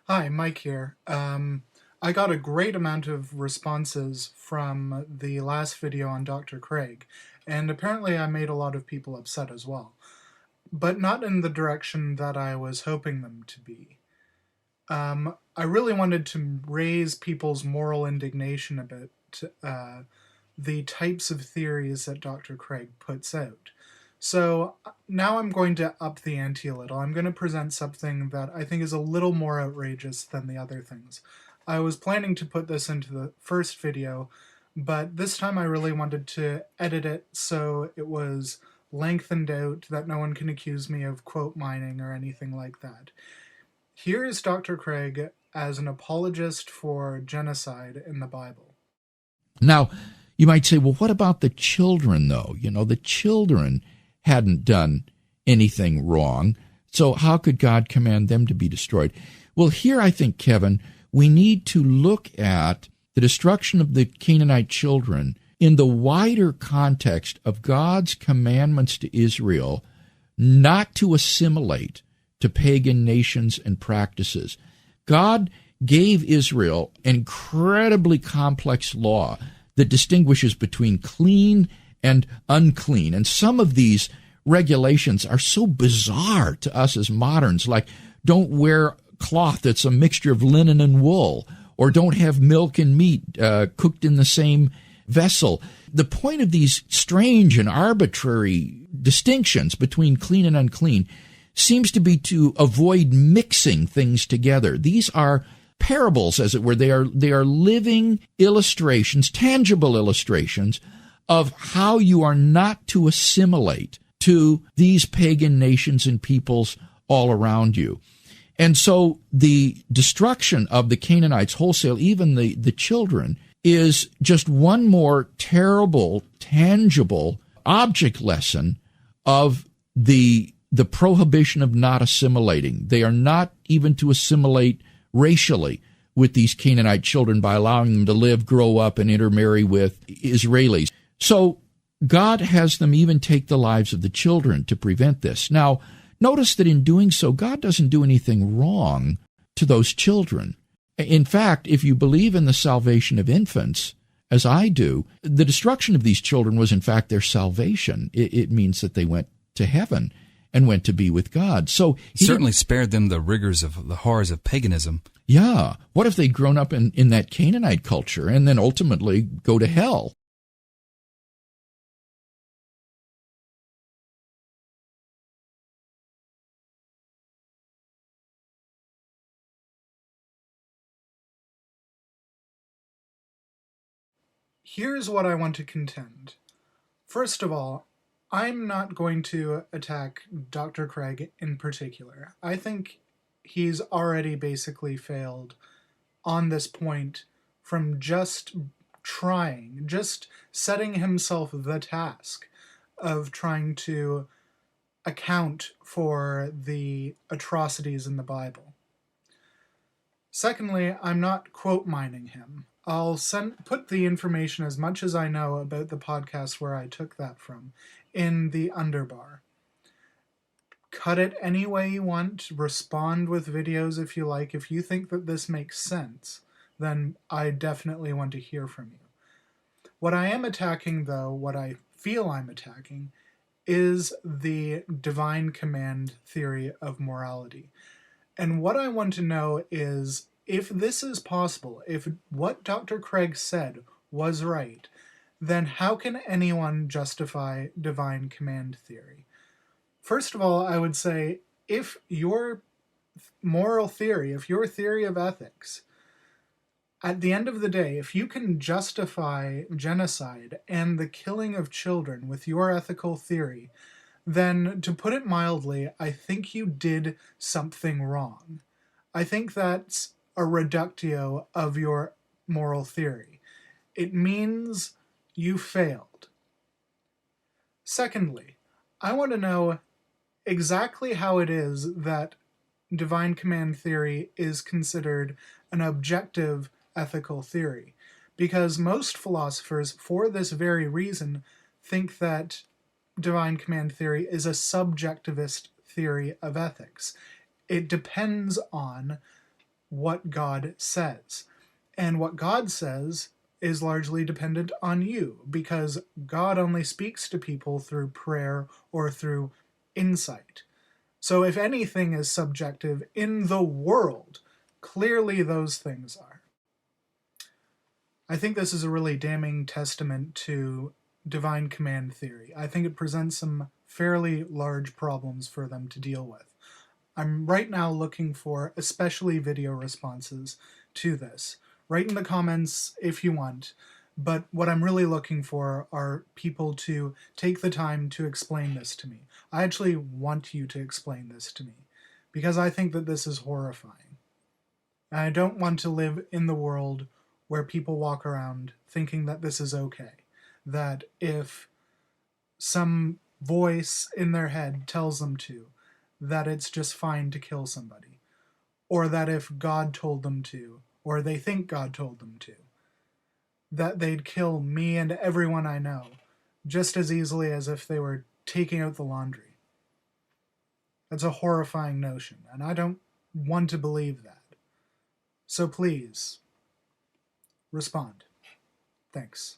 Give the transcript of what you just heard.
Hi, Mike here. I got a great amount of responses from the last video on Dr. Craig, and apparently I made a lot of people upset as well, but not in the direction that I was hoping them to be. I really wanted to raise people's moral indignation about the types of theories that Dr. Craig puts out. So now I'm going to up the ante a little. I'm going to present something that I think is a little more outrageous than the other things. I was planning to put this into the first video, but this time I really wanted to edit it so it was lengthened out, that no one can accuse me of quote mining or anything like that. Here is Dr. Craig as an apologist for genocide in the Bible. Now, you might say, well, what about the children, though? The children hadn't done anything wrong, so how could God command them to be destroyed? Well, here I think, Kevin, we need to look at the destruction of the Canaanite children in the wider context of God's commandments to Israel not to assimilate to pagan nations and practices. God gave Israel an incredibly complex law that distinguishes between clean and unclean. And some of these regulations are so bizarre to us as moderns, like don't wear cloth that's a mixture of linen and wool, or don't have milk and meat cooked in the same vessel. The point of these strange and arbitrary distinctions between clean and unclean seems to be to avoid mixing things together. These are parables, as it were. They are living illustrations, tangible illustrations of how you are not to assimilate to these pagan nations and peoples all around you. And so the destruction of the Canaanites wholesale, even the children, is just one more terrible, tangible object lesson of the prohibition of not assimilating. They are not even to assimilate racially with these Canaanite children by allowing them to live, grow up, and intermarry with Israelis. So God has them even take the lives of the children to prevent this. Now, notice that in doing so, God doesn't do anything wrong to those children. In fact, if you believe in the salvation of infants, as I do, the destruction of these children was in fact their salvation. It means that they went to heaven and went to be with God. So he certainly spared them the rigors of the horrors of paganism. Yeah. What if they'd grown up in that Canaanite culture and then ultimately go to hell? Here's what I want to contend. First of all, I'm not going to attack Dr. Craig in particular. I think he's already basically failed on this point from just setting himself the task of trying to account for the atrocities in the Bible. Secondly, I'm not quote mining him. I'll put the information, as much as I know about the podcast where I took that from, in the underbar. Cut it any way you want. Respond with videos if you like. If you think that this makes sense, then I definitely want to hear from you. What I am attacking, though, what I feel I'm attacking, is the divine command theory of morality. And what I want to know is, if this is possible, if what Dr. Craig said was right, then how can anyone justify divine command theory? First of all, I would say, if your moral theory, if your theory of ethics, at the end of the day, if you can justify genocide and the killing of children with your ethical theory, then, to put it mildly, I think you did something wrong. I think that's a reductio of your moral theory. It means you failed. Secondly, I want to know exactly how it is that divine command theory is considered an objective ethical theory, because most philosophers, for this very reason, think that divine command theory is a subjectivist theory of ethics. It depends on what God says. And what God says is largely dependent on you, because God only speaks to people through prayer or through insight. So if anything is subjective in the world, clearly those things are. I think this is a really damning testament to divine command theory. I think it presents some fairly large problems for them to deal with. I'm right now looking for especially video responses to this. Write in the comments if you want, but what I'm really looking for are people to take the time to explain this to me. I actually want you to explain this to me, because I think that this is horrifying. And I don't want to live in the world where people walk around thinking that this is okay. That if some voice in their head tells them to, that it's just fine to kill somebody. Or that if God told them to, or they think God told them to, that they'd kill me and everyone I know just as easily as if they were taking out the laundry. That's a horrifying notion, and I don't want to believe that. So please, respond. Thanks.